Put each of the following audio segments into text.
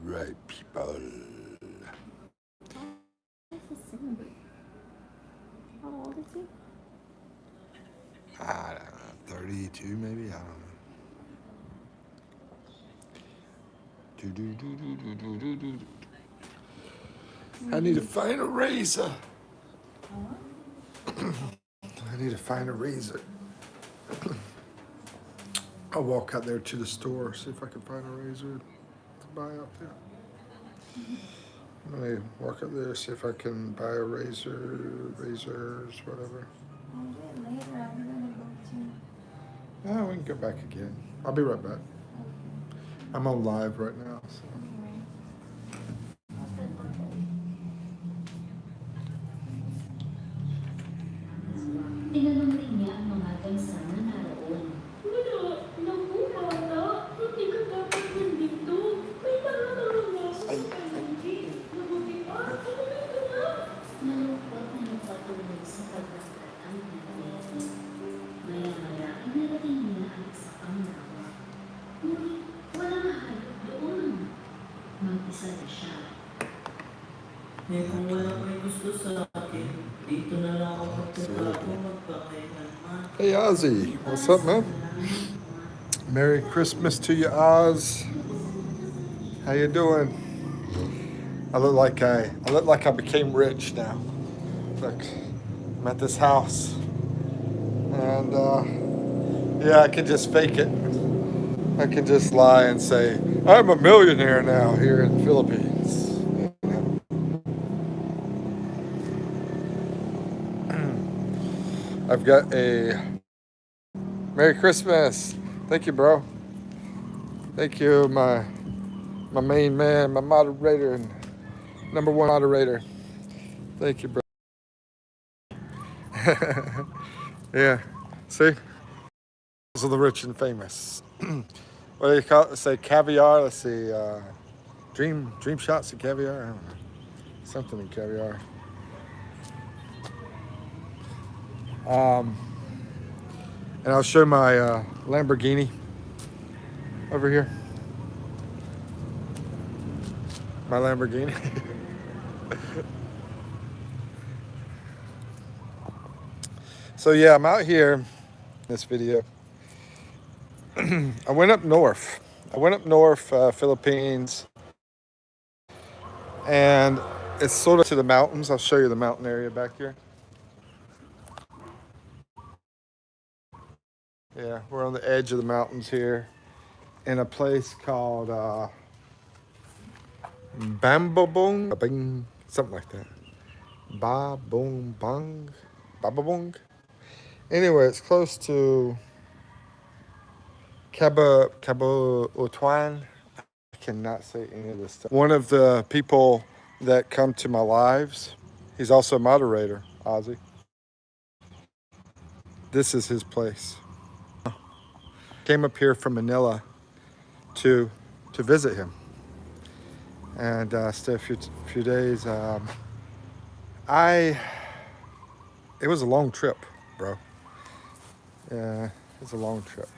Right, people. How old is he? I don't know, 32 maybe? I don't know. I need to find a razor. I need to find a razor. I'll walk out there to the store, see if I can find a razor to buy out there. Let me walk up there, see if I can buy a razors, whatever. I'll do it later. I'm gonna go to. Oh, we can go back again. I'll be right back. I'm on live right now, so. Tinanong din niya ang mga kansana naroon. Wala, naku bata, hindi ka dapat nandito. May nararamdaman ako sa paligid. Mabuti pa, umuwi ka na. Nalungkot na nagpatulog sa pagdagat ang bibig. Maya-maya, inarating niya ang isa pang nawa. Ngunit walang hayop doon. Mag-isa na siya. Kung wala may gusto sa akin, dito na lang ako magtatago magpakailanman. Hey Ozzy, what's up, man? Merry Christmas to you, Oz. How you doing? I look like I became rich now. Look, I'm at this house, and yeah, I can just fake it. I can just lie and say I'm a millionaire now here in the Philippines. I've got a Merry Christmas. Thank you, bro. Thank you, my main man, my moderator, and number one moderator. Thank you, bro. Yeah. See? Those are the rich and famous. What do you call it? Say caviar. Let's see. Dream shots of caviar. I don't know. Something in caviar. And I'll show my Lamborghini over here. My Lamborghini. So yeah, I'm out here in this video. I went up north. Philippines. And it's sort of to the mountains. I'll show you the mountain area back here. Yeah, we're on the edge of the mountains here in a place called Bambabong, something like that. Bababong. Anyway, it's close to Cabotuan. I cannot say any of this stuff. One of the people that come to my lives, he's also a moderator, Ozzy. This is his place. Came up here from Manila to visit him and stay a few days. It was a long trip, bro. Yeah, it was a long trip,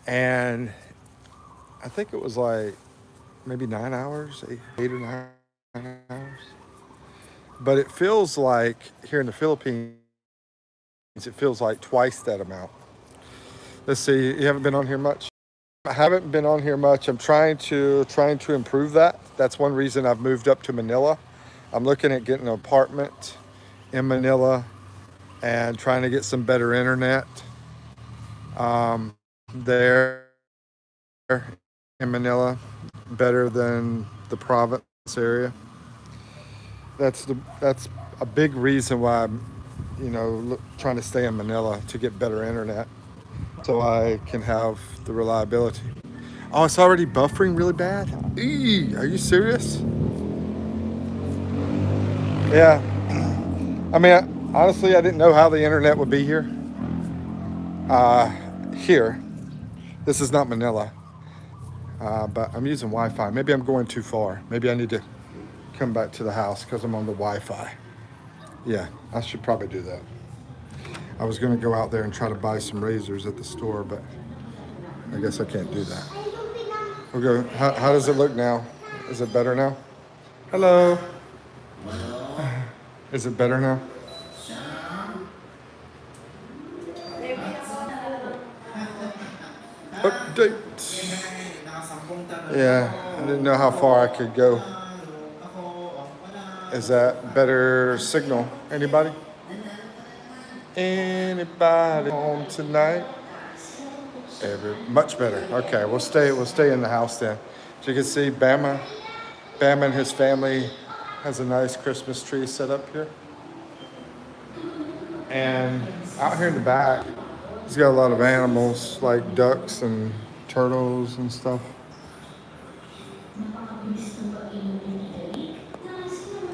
and I think it was like maybe 9 hours, eight or 9 hours. But it feels like here in the Philippines, it feels like twice that amount. Let's see, you haven't been on here much? I haven't been on here much. I'm trying to improve that. That's one reason I've moved up to Manila. I'm looking at getting an apartment in Manila and trying to get some better internet there in Manila, better than the province area. That's a big reason why I'm, trying to stay in Manila, to get better internet, so I can have the reliability. Oh, it's already buffering really bad? Eee, are you serious? Yeah. I mean, honestly, I didn't know how the internet would be here. Here. This is not Manila. But I'm using Wi-Fi. Maybe I'm going too far. Maybe I need to come back to the house because I'm on the Wi-Fi. Yeah, I should probably do that. I was going to go out there and try to buy some razors at the store, but I guess I can't do that. We'll go. How does it look now? Is it better now? Hello. Is it better now? Update. Yeah, I didn't know how far I could go. Is that better signal? Anybody? Anybody home tonight? Much better. Okay, we'll stay. We'll stay in the house then. As you can see, Bama and his family has a nice Christmas tree set up here. And out here in the back, he's got a lot of animals like ducks and turtles and stuff.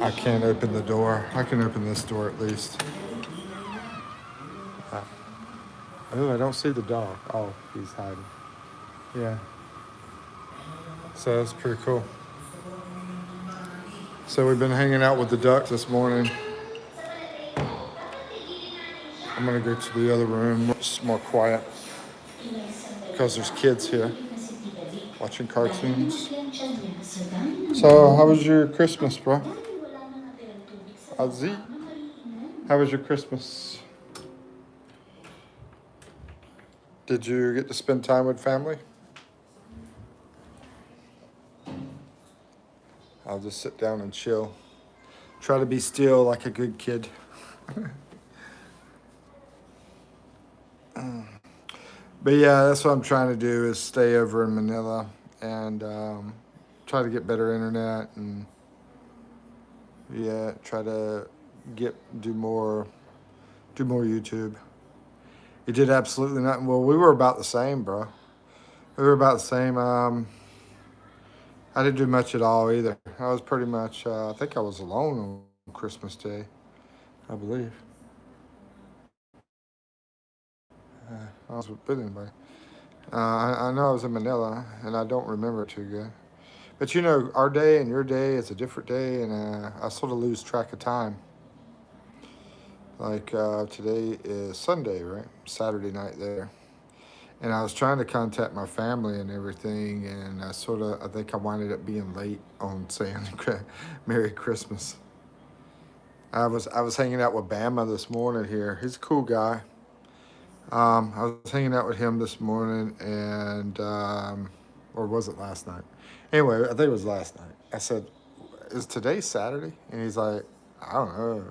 I can't open the door. I can open this door at least. Oh, I don't see the dog. Oh, he's hiding. Yeah. So that's pretty cool. So we've been hanging out with the ducks this morning. I'm gonna go to the other room, it's more quiet, because there's kids here watching cartoons. So how was your Christmas, bro? Ozzy, how was your Christmas? Did you get to spend time with family? I'll just sit down and chill. Try to be still like a good kid. But yeah, that's what I'm trying to do is stay over in Manila and try to get better internet and yeah, try to do more YouTube. It did absolutely nothing. Well, we were about the same, bro. We were about the same. I didn't do much at all either. I was pretty much. I think I was alone on Christmas Day, I believe. I was with anybody. I know I was in Manila, and I don't remember it too good. But you know, our day and your day is a different day, and I sort of lose track of time. Like today is Sunday, right? Saturday night there. And I was trying to contact my family and everything, and I think I winded up being late on saying Merry Christmas. I was hanging out with Bama this morning here. He's a cool guy. I was hanging out with him this morning, and or was it last night? Anyway, I think it was last night. I said, "Is today Saturday?" And he's like, "I don't know."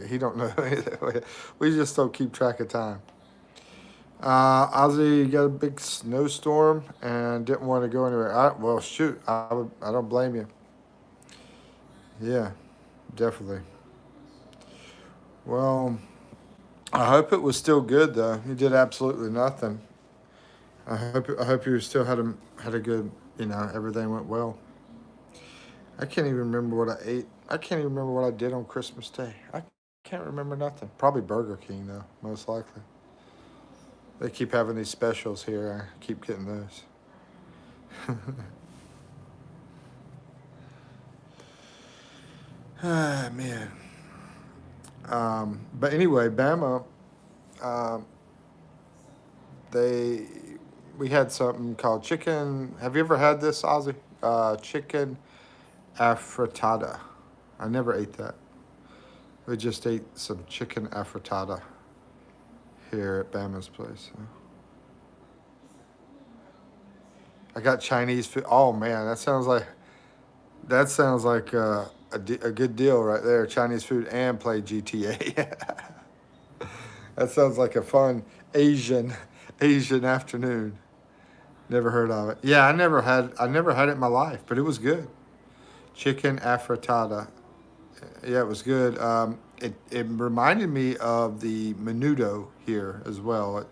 He don't know. We just don't keep track of time. Ozzy got a big snowstorm and didn't want to go anywhere. Well, shoot, I don't blame you. Yeah, definitely. Well, I hope it was still good though. You did absolutely nothing. I hope you still had a good. Everything went well. I can't even remember what I ate. I can't even remember what I did on Christmas Day. I can't remember nothing. Probably Burger King though, most likely. They keep having these specials here. I keep getting those. Ah, man. But anyway, Bama, um, we had something called chicken. Have you ever had this, Ozzy? Chicken afritada. I never ate that. We just ate some chicken afritada here at Bama's place. I got Chinese food. Oh man, that sounds like a good deal right there. Chinese food and play GTA. That sounds like a fun Asian afternoon. Never heard of it. Yeah, I never had it in my life, but it was good. Chicken afritada. Yeah, it was good. It reminded me of the menudo here as well. It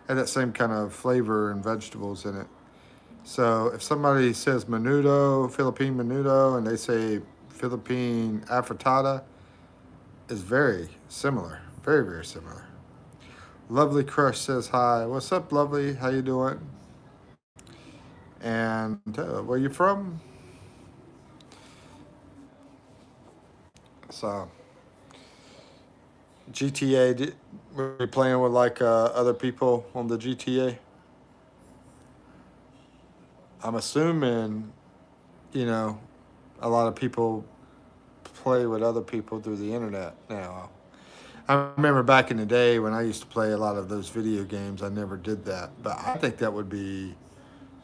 had that same kind of flavor and vegetables in it. So if somebody says menudo, Philippine menudo, and they say Philippine afritada, it's very similar. Very, very similar. Lovely Crush says hi. What's up, Lovely? How you doing? And where you from? So GTA, were you playing with like other people on the GTA? I'm assuming, you know, a lot of people play with other people through the internet now. I remember back in the day when I used to play a lot of those video games, I never did that. But I think that would be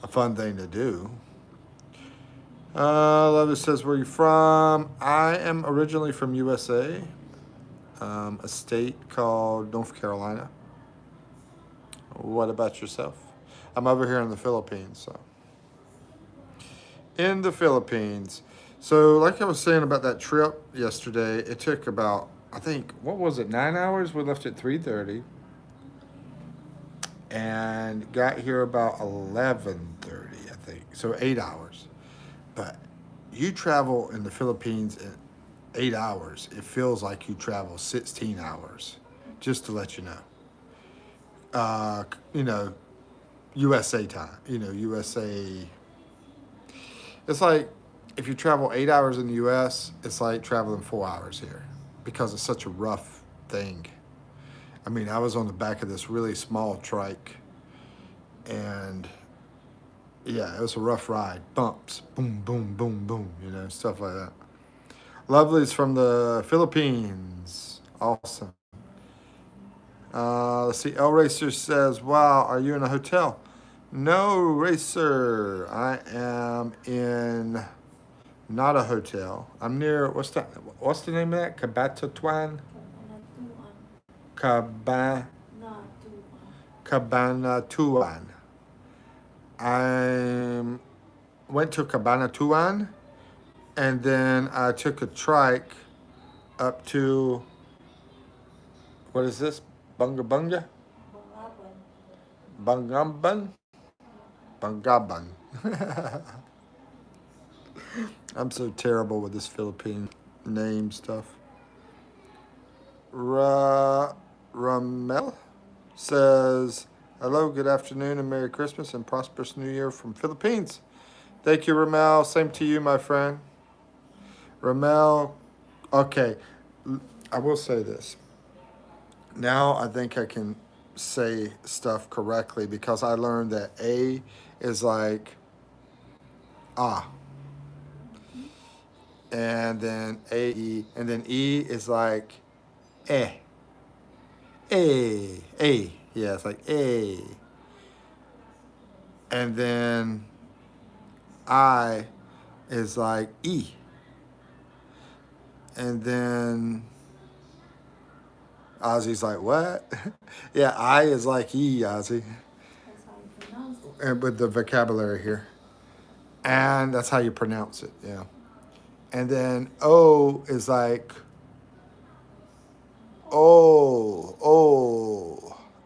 a fun thing to do. Lovis says, where are you from? I am originally from USA, a state called North Carolina. What about yourself? I'm over here in the Philippines, so. In the Philippines. So, like I was saying about that trip yesterday, it took about, I think, what was it, 9 hours? We left at 3:30 and got here about 11:30, I think. So 8 hours. But you travel in the Philippines in 8 hours. It feels like you travel 16 hours. Just to let you know. You know, USA time. You know, USA. It's like if you travel 8 hours in the US, it's like traveling 4 hours here because it's such a rough thing. I mean, I was on the back of this really small trike, and yeah, it was a rough ride. Bumps, boom, boom, boom, boom, you know, stuff like that. Lovely's from the Philippines. Awesome. Let's see. El Racer says, wow, are you in a hotel? No, Racer. I am in not a hotel. I'm near, what's that? What's the name of that? Cabanatuan? Caban, Cabanatuan. I went to Cabanatuan, and then I took a trike up to, what is this? Bunga Bunga? Bangamban? Bangaban. I'm so terrible with this Philippine name stuff. Ramel says, hello, good afternoon, and Merry Christmas and prosperous New Year from Philippines. Thank you, Ramel. Same to you, my friend. Ramel, okay, I will say this. Now I think I can say stuff correctly because I learned that A is like ah, and then A-E, and then E is like eh, A. Yeah, it's like A. And then I is like E. And then Ozzy's like, what? Yeah, I is like E, Ozzy. That's how you pronounce it. And with the vocabulary here. And that's how you pronounce it, yeah. And then O is like oh.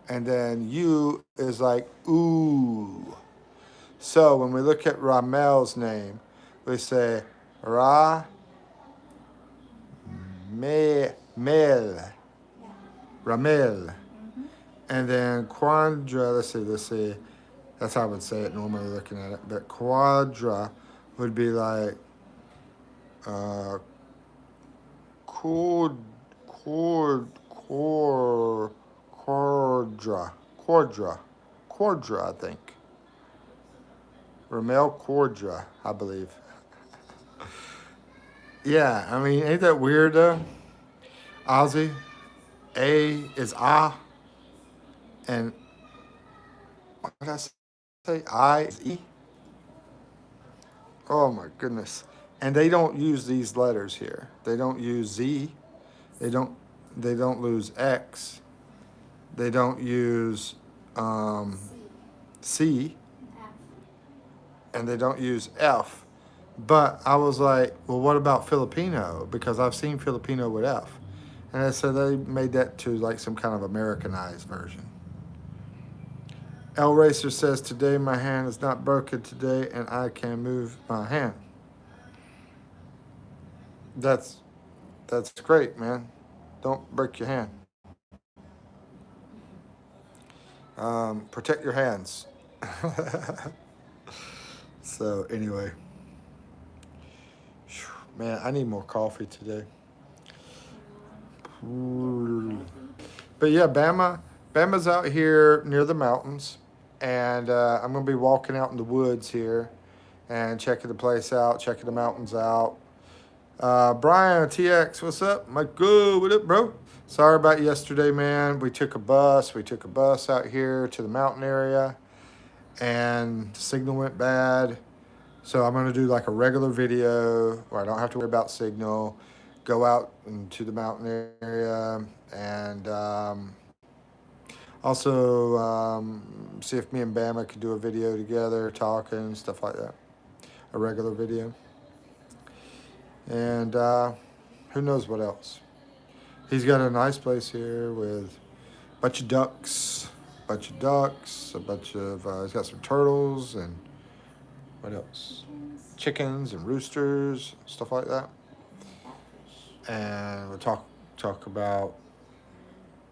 And then U is like ooh. So when we look at Ramel's name, we say Ra Mel. Ramel. And then Quandra, let's see. That's how I would say it normally looking at it. But Quadra would be like Cord, Quadra, I think. Ramel Quadra, I believe. Yeah, I mean, ain't that weird though? Ozzy, A is ah, and what did I say? I is E. Oh my goodness. And they don't use these letters here. They don't use Z. They don't lose X. They don't use C, and they don't use F. But I was like, well, what about Filipino? Because I've seen Filipino with F. And I said they made that to like some kind of Americanized version. El Racer says, today my hand is not broken today and I can move my hand. That's great, man. Don't break your hand. Protect your hands. So anyway, man, I need more coffee today. But yeah, Bama's out here near the mountains, and I'm gonna be walking out in the woods here and checking the place out, checking the mountains out. Brian TX, what's up? Michael, what up, bro? Sorry about yesterday, man. We took a bus. We took a bus out here to the mountain area, and the signal went bad. So I'm gonna do like a regular video where I don't have to worry about signal. Go out into the mountain area and also see if me and Bama could do a video together, talking stuff like that. A regular video, and who knows what else. He's got a nice place here with a bunch of ducks, a bunch of. He's got some turtles and what else? Chickens and roosters, stuff like that. And we'll talk about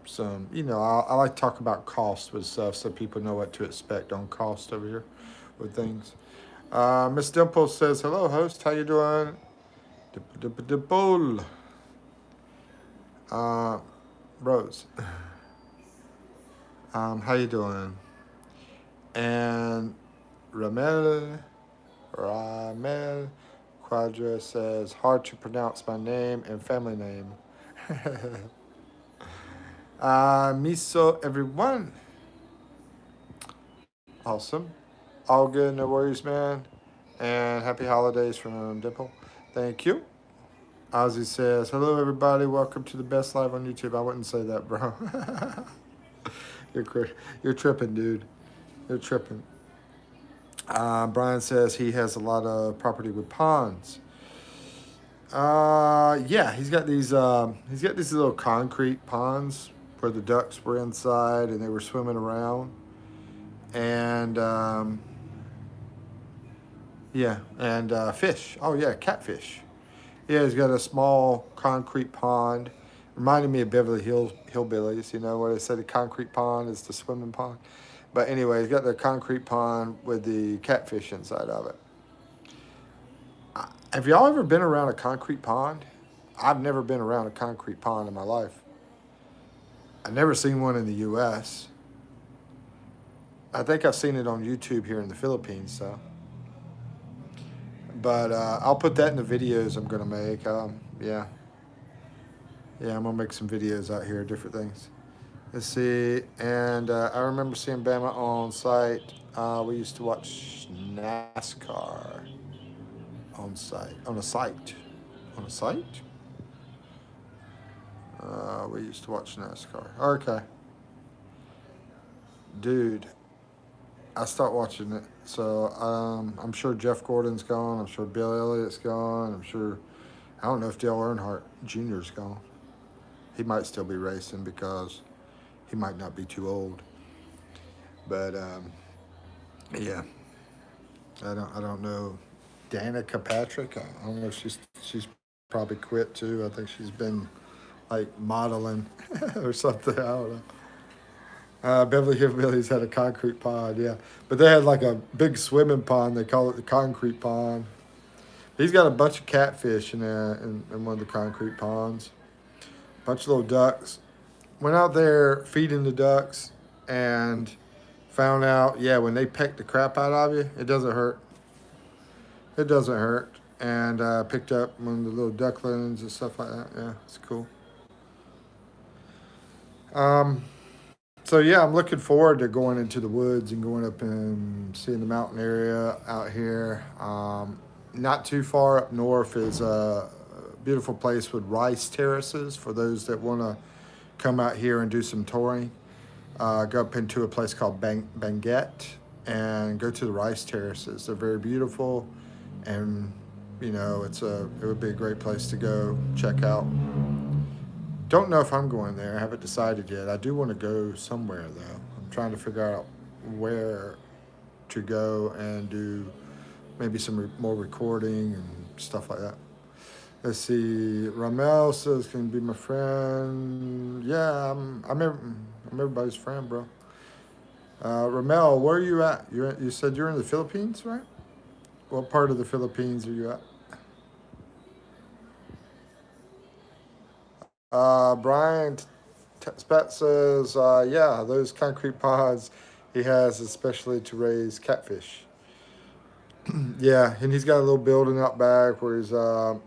some. I like to talk about cost with stuff so people know what to expect on cost over here with things. Miss Dimple says, "Hello, host. How you doing?" Dimple. Rose. How you doing? And Ramel Quadra says, "Hard to pronounce my name and family name." Miso, everyone. Awesome. All good, no worries, man. And happy holidays from Dimple. Thank you. Ozzy says, "Hello, everybody. Welcome to the best live on YouTube." I wouldn't say that, bro. You're tripping, dude. You're tripping. Brian says he has a lot of property with ponds. Yeah, he's got these little concrete ponds where the ducks were inside and they were swimming around, and fish. Oh yeah, catfish. Yeah, he's got a small concrete pond. Reminded me of Beverly Hills Hillbillies, where they say the concrete pond is the swimming pond. But anyway, he's got the concrete pond with the catfish inside of it. Have y'all ever been around a concrete pond? I've never been around a concrete pond in my life. I've never seen one in the U.S. I think I've seen it on YouTube here in the Philippines, so. But I'll put that in the videos I'm going to make. Yeah. Yeah, I'm going to make some videos out here, different things. Let's see. And I remember seeing Bama on site. We used to watch NASCAR on a site. We used to watch NASCAR. Okay. Dude, I stopped watching it. So I'm sure Jeff Gordon's gone. I'm sure Bill Elliott's gone. I don't know if Dale Earnhardt Jr.'s gone. He might still be racing because he might not be too old. But yeah, I don't know. Danica Patrick. I don't know if she's probably quit too. I think she's been like modeling or something. I don't know. Beverly Hillbillies had a concrete pond, yeah. But they had like a big swimming pond. They call it the concrete pond. He's got a bunch of catfish in there in one of the concrete ponds. Bunch of little ducks. Went out there feeding the ducks and found out, yeah, when they peck the crap out of you, it doesn't hurt. It doesn't hurt. And picked up one of the little ducklings and stuff like that. Yeah, it's cool. So yeah, I'm looking forward to going into the woods and going up and seeing the mountain area out here. Not too far up north is a beautiful place with rice terraces for those that want to come out here and do some touring. Go up into a place called Benguet and go to the rice terraces. They're very beautiful, and it would be a great place to go check out. Don't know if I'm going there. I haven't decided yet. I do want to go somewhere though. I'm trying to figure out where to go and do maybe some more recording and stuff like that. Let's see. Ramel says, "Can you be my friend?" Yeah, I'm everybody's friend, bro. Ramel, where are you at? You said you're in the Philippines, right? What part of the Philippines are you at? Brian Spat says, yeah, those concrete pods he has especially to raise catfish. Yeah, and he's got a little building out back where he's got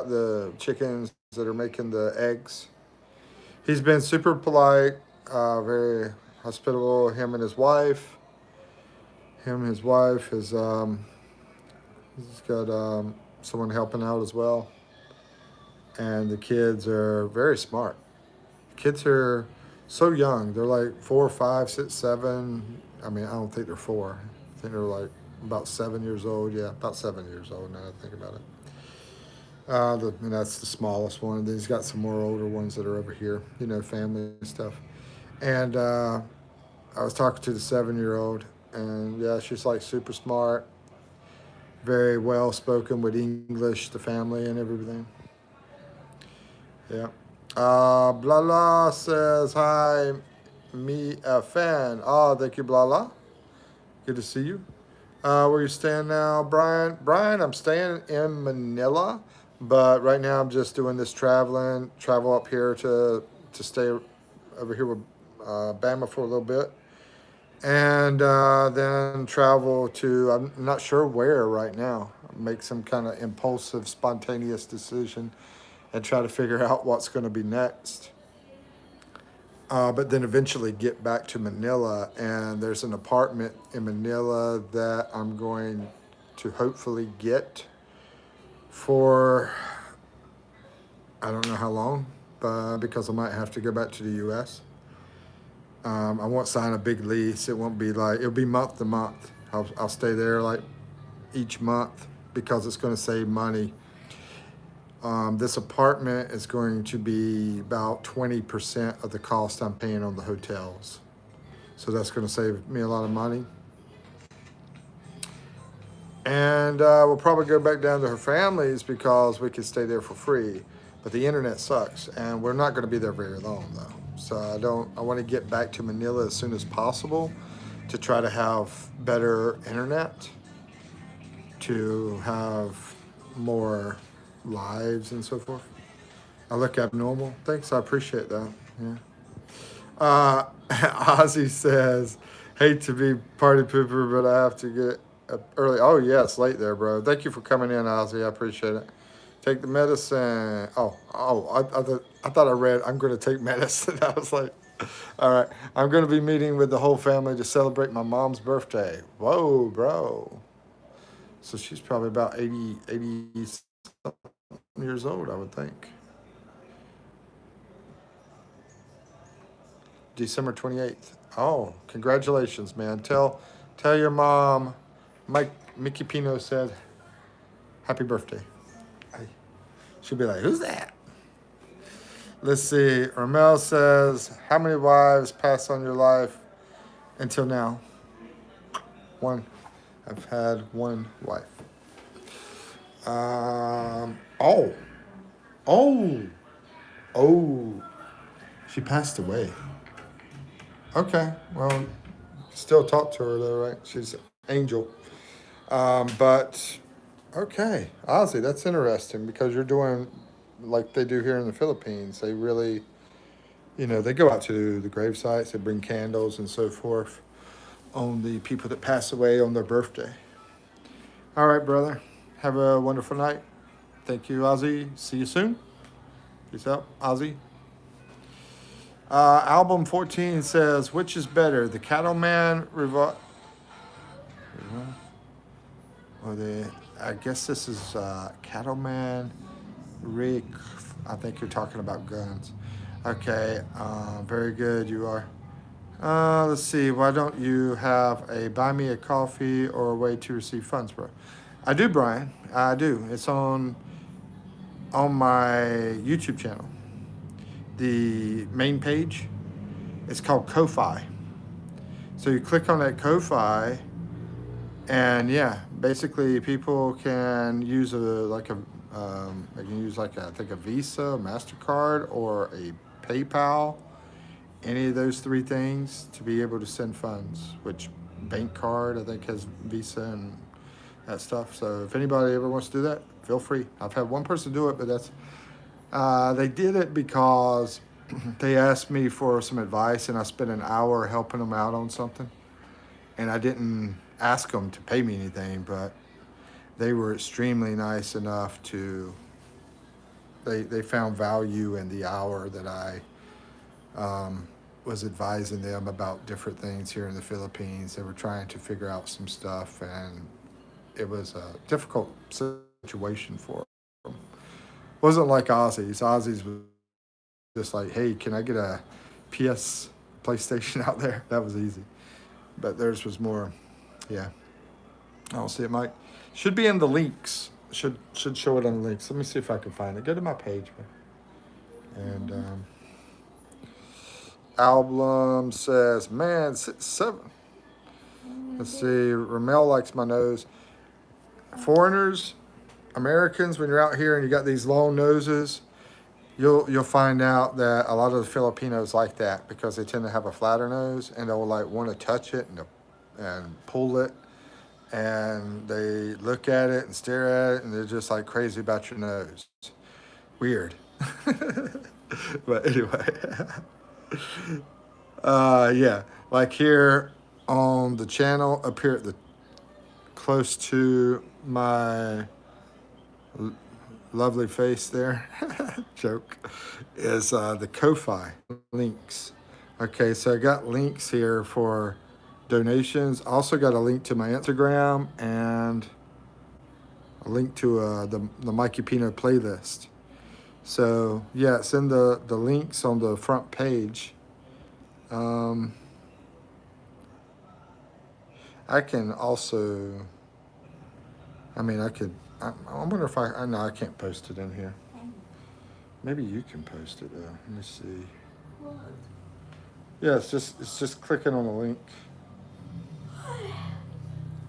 the chickens that are making the eggs. He's been super polite, very hospitable. Him and his wife, he's got someone helping out as well, and the kids are very smart. Kids are so young. They're like 4, 5, 6, 7. I mean, I don't think they're 4. I think they're like about 7 years old. Yeah, about 7 years old now that I think about it. And that's the smallest one. Then he's got some more older ones that are over here, family and stuff. And I was talking to the 7 year old, and yeah, she's like super smart, very well spoken with English, the family, and everything. Yeah. Blala says, hi, me a fan. Oh, thank you, Blala. Good to see you. Where you staying now, Brian? Brian, I'm staying in Manila, but right now I'm just doing this travel up here to stay over here with Bama for a little bit, and then travel to I'm not sure where right now. Make some kind of impulsive, spontaneous decision, and try to figure out what's going to be next. But then eventually get back to Manila, and there's an apartment in Manila that I'm going to hopefully get for I don't know how long, because I might have to go back to the U.S. I won't sign a big lease. It won't be like it'll be month to month. I'll stay there like each month because it's going to save money. This apartment is going to be about 20% of the cost I'm paying on the hotels. So that's going to save me a lot of money. And we'll probably go back down to her family's because we can stay there for free. But the internet sucks, and we're not going to be there very long though. So I want to get back to Manila as soon as possible to try to have better internet, to have more lives and so forth. I look abnormal. Thanks, I appreciate that. Yeah. Ozzy says, hate to be party pooper, but I have to get up early. Oh, yeah, it's late there, bro. Thank you for coming in, Ozzy. I appreciate it. Take the medicine. I thought I read, I'm going to take medicine. I was like, all right. I'm going to be meeting with the whole family to celebrate my mom's birthday. Whoa, bro. So she's probably about 80 years old, I would think. December 28th. Oh, congratulations, man. Tell your mom Mikipino said happy birthday. She'll be like, who's that? Let's see. Ramel says, how many wives passed on your life until now? One. I've had one wife. Oh. Oh. Oh. She passed away. Okay. Well, still talk to her though, right? She's an angel. But okay, Ozzy, that's interesting because you're doing like they do here in the Philippines. They really, they go out to the grave sites, they bring candles and so forth on the people that pass away on their birthday. All right, brother. Have a wonderful night. Thank you, Ozzy. See you soon. Peace out, Ozzy. Album 14 says, which is better, the Cattleman or I guess this is Cattleman Rick. I think you're talking about guns. Okay, very good, you are. Let's see, why don't you have a buy me a coffee or a way to receive funds, bro? I do, Brian. I do. It's on my YouTube channel. The main page. It's called Ko-Fi. So you click on that Ko-Fi, and yeah, basically people can use they can use like I think a Visa, MasterCard, or a PayPal. Any of those three things to be able to send funds, which bank card I think has Visa and that stuff. So if anybody ever wants to do that, feel free. I've had one person do it, but they did it because they asked me for some advice, and I spent an hour helping them out on something, and I didn't ask them to pay me anything, but they were extremely nice enough to, they found value in the hour that I was advising them about different things here in the Philippines. They were trying to figure out some stuff, and it was a difficult situation for them. Wasn't like Aussies. Aussies was just like, hey, can I get a PS PlayStation out there? That was easy. But theirs was more, yeah. I don't see it, Mike. Should be in the links. Should show it on the links. Let me see if I can find it. Go to my page, man. And album says, man, 7. Let's see. Ramel likes my nose. Foreigners, Americans, when you're out here and you got these long noses, you'll find out that a lot of the Filipinos like that because they tend to have a flatter nose and they'll like want to touch it and pull it, and they look at it and stare at it and they're just like crazy about your nose. Weird. But anyway, yeah, like here on the channel up here at the close to my lovely face there, joke, is the Ko-Fi links. Okay, so I got links here for donations. Also got a link to my Instagram and a link to the Mikipino playlist. So yeah, it's in the links on the front page. I can also, I mean, I could, I wonder if I know I can't post it in here. Maybe you can post it though. Let me see. Yeah, it's just clicking on the link.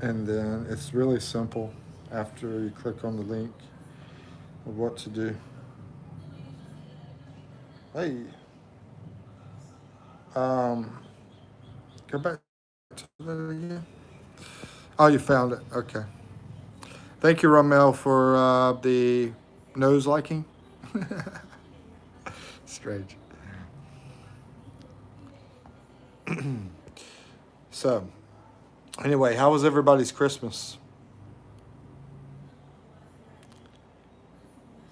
And then it's really simple after you click on the link of what to do. Hey. Go back to that again. Oh, you found it. Okay. Thank you, Ramel, for the nose liking. Strange. So, anyway, how was everybody's Christmas?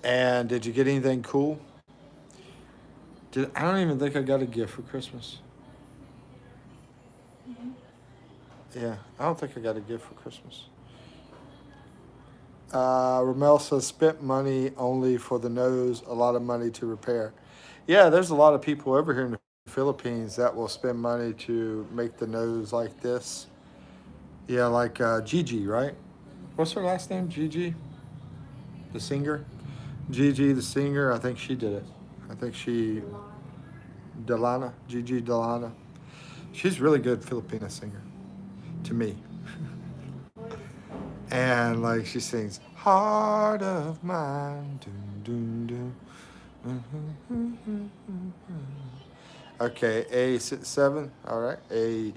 And did you get anything cool? I don't even think I got a gift for Christmas. Yeah, I don't think I got a gift for Christmas. Ramel says spent money only for the nose, a lot of money to repair. Yeah, there's a lot of people over here in the Philippines that will spend money to make the nose like this. Yeah, like Gigi, right? What's her last name? Gigi? The singer? Gigi, the singer, I think she did it. I think she, Delana, Gigi Delana. She's a really good Filipina singer, to me. And like she sings, "Heart of Mine." Dun, dun, dun. Okay, A7. All right, A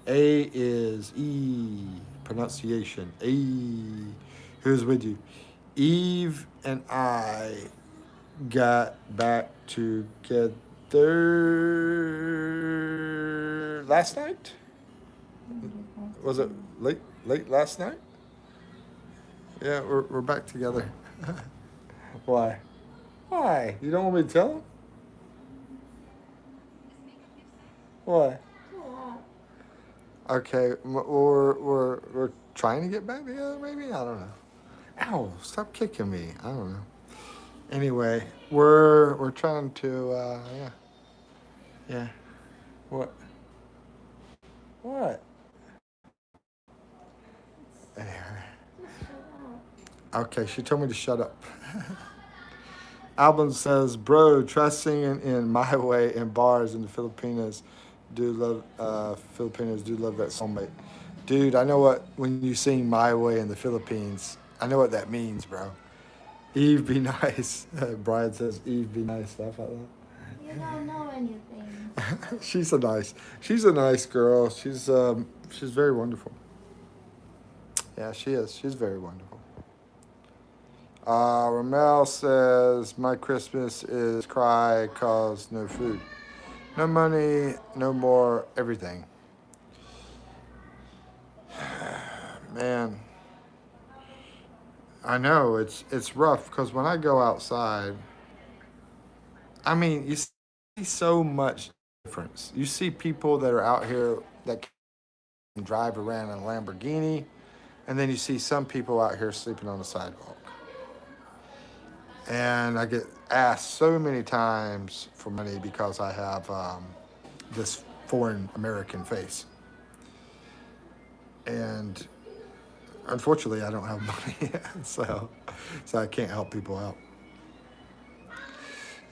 is E. Pronunciation A. Who's with you? Eve and I got back together last night. Was it late last night? Yeah, we're back together. Why? Why? You don't want me to tell him? Why? Okay, we're trying to get back together. Maybe, I don't know. Ow! Stop kicking me. I don't know. Anyway, we're trying to yeah. What? What? Anyway. Okay, she told me to shut up. Albin says, bro, try singing in My Way in bars in the Filipinos. Filipinos do love that song, mate. Dude, I know what, when you sing My Way in the Philippines, I know what that means, bro. Eve be nice. Brian says, Eve be nice. Stuff like that. You don't know anything. She's a nice girl. She's very wonderful. Yeah, she is. She's very wonderful. Ramel says, my Christmas is cry cause no food. No money, no more everything. Man, And I know it's rough because when I go outside, I mean, you see so much difference. You see people that are out here that can drive around in a Lamborghini, and then you see some people out here sleeping on the sidewalk. And I get asked so many times for money because I have this foreign American face. And unfortunately, I don't have money, so I can't help people out.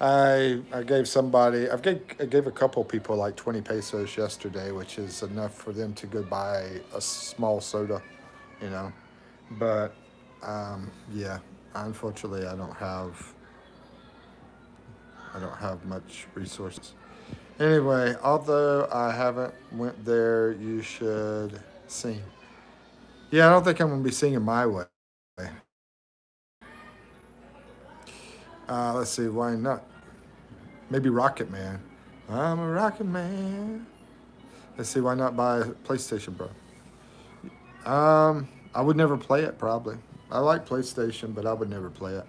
I gave somebody I gave a couple people like 20 pesos yesterday, which is enough for them to go buy a small soda, you know. But yeah, unfortunately, I don't have much resources. Anyway, although I haven't went there, you should sing. Yeah, I don't think I'm gonna be singing my way. Let's see, why not? Maybe Rocket Man. I'm a Rocket Man. Let's see, why not buy a PlayStation, bro? I would never play it, probably. I like PlayStation, but I would never play it.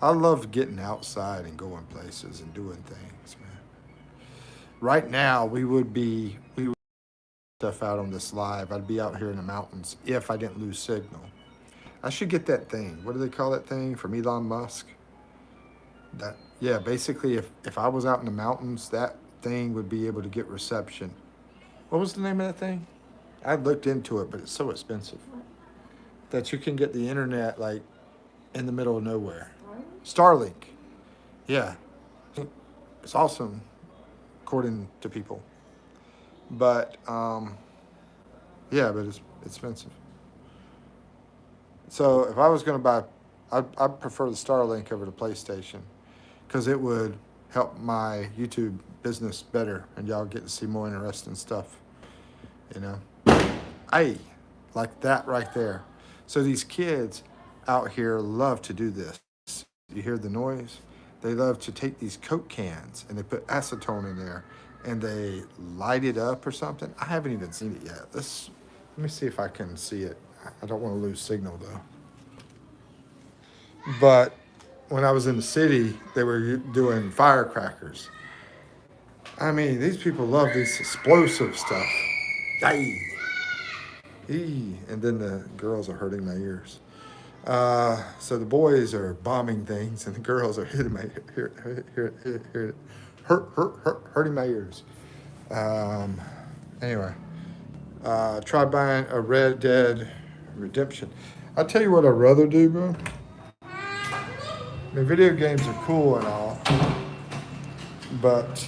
I love getting outside and going places and doing things, man. Right now, we would stuff out on this live. I'd be out here in the mountains if I didn't lose signal. I should get that thing. What do they call that thing from Elon Musk? That yeah, basically if I was out in the mountains, that thing would be able to get reception. What was the name of that thing? I looked into it, but it's so expensive that you can get the internet like in the middle of nowhere. Starlink. Yeah. It's awesome according to people. But yeah, but it's expensive. So if I was going to buy, I'd prefer the Starlink over the PlayStation because it would help my YouTube business better and y'all get to see more interesting stuff, you know. Hey, like that right there. So these kids out here love to do this. You hear the noise? They love to take these Coke cans and they put acetone in there and they light it up or something. I haven't even seen it yet. Let me see if I can see it. I don't want to lose signal though. But when I was in the city, they were doing firecrackers. I mean, these people love this explosive stuff. Yay! And then the girls are hurting my ears. So the boys are bombing things, and the girls are hitting my hurting my ears. Anyway, try buying a Red Dead Redemption. I'll tell you what I'd rather do, bro. I mean, video games are cool and all, but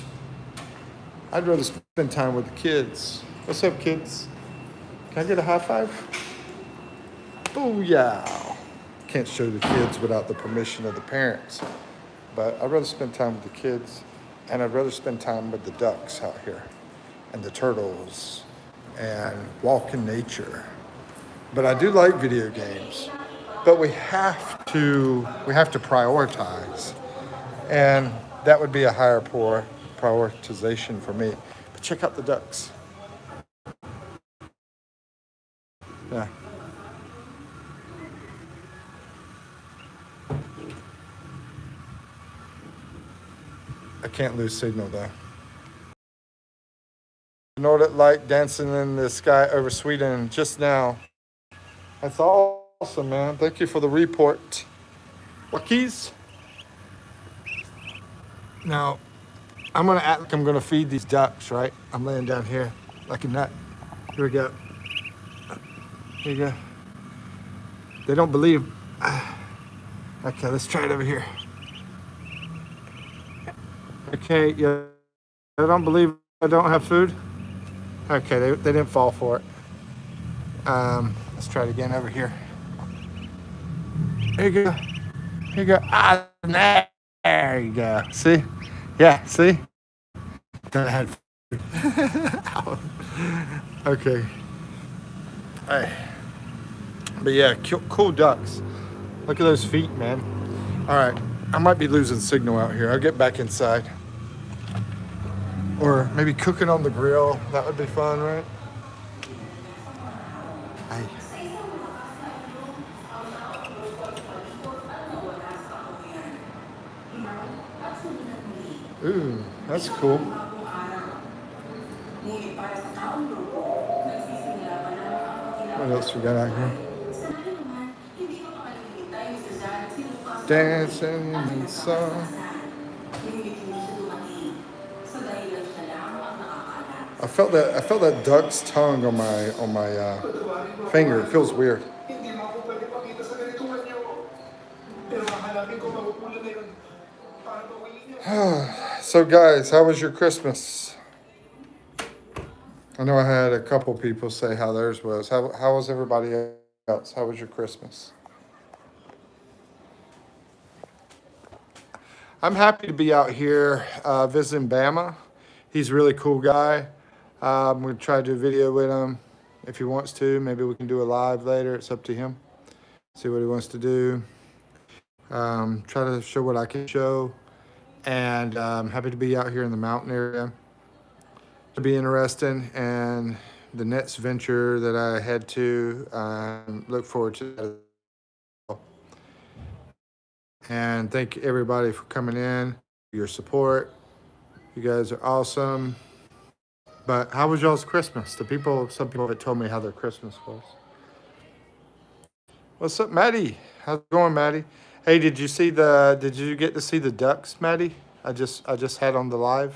I'd rather spend time with the kids. What's up, kids? Can I get a high five? Booyah! Can't show the kids without the permission of the parents. But I'd rather spend time with the kids, and I'd rather spend time with the ducks out here, and the turtles, and walk in nature. But I do like video games. But we have to prioritize, and that would be a higher prioritization for me. But check out the ducks. Yeah. I can't lose signal though. Nordic light dancing in the sky over Sweden just now. That's awesome, man. Thank you for the report. Wakis. Now, I'm gonna act like I'm gonna feed these ducks, right? I'm laying down here like a nut. Here we go. Here you go. They don't believe. Okay, let's try it over here. Okay, yeah. They don't believe I don't have food. Okay, they didn't fall for it. Let's try it again over here. Here you go. Here you go. Ah, there you go. See? Yeah, see? Then I had food. Okay. Hey. But yeah, cool ducks. Look at those feet, man. All right, I might be losing signal out here. I'll get back inside. Or maybe cooking on the grill. That would be fun, right? Hey. Ooh, that's cool. What else we got out here? Dancing in the sun. I felt that duck's tongue on my finger. It feels weird. So guys, how was your Christmas? I know I had a couple people say how theirs was. How was everybody else? How was your Christmas? I'm happy to be out here visiting Bama. He's a really cool guy. I'm going to try to do a video with him if he wants to. Maybe we can do a live later. It's up to him. See what he wants to do. Try to show what I can show. And I'm happy to be out here in the mountain area. To be interesting. And the next venture that I head to, look forward to that. And thank everybody for coming in, your support. You guys are awesome. But how was y'all's Christmas? Some people have told me how their Christmas was. What's up, Maddie? How's it going, Maddie? Hey, did you get to see the ducks, Maddie? I just had on the live.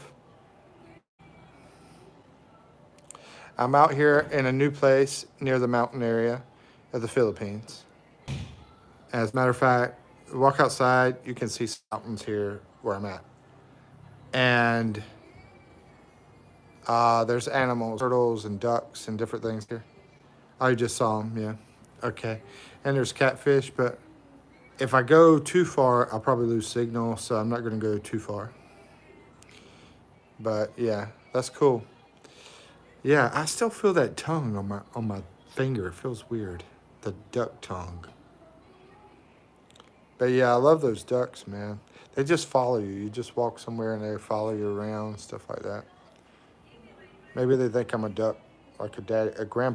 I'm out here in a new place near the mountain area of the Philippines. As a matter of fact, walk outside, you can see mountains here where I'm at. And there's animals, turtles and ducks and different things here. Oh, you just saw them, yeah. Okay. And there's catfish, but if I go too far, I'll probably lose signal, so I'm not going to go too far. But yeah, that's cool. Yeah, I still feel that tongue on my finger. It feels weird. The duck tongue. But yeah, I love those ducks, man. They just follow you. You just walk somewhere and they follow you around, stuff like that. Maybe they think I'm a duck, like a grandpa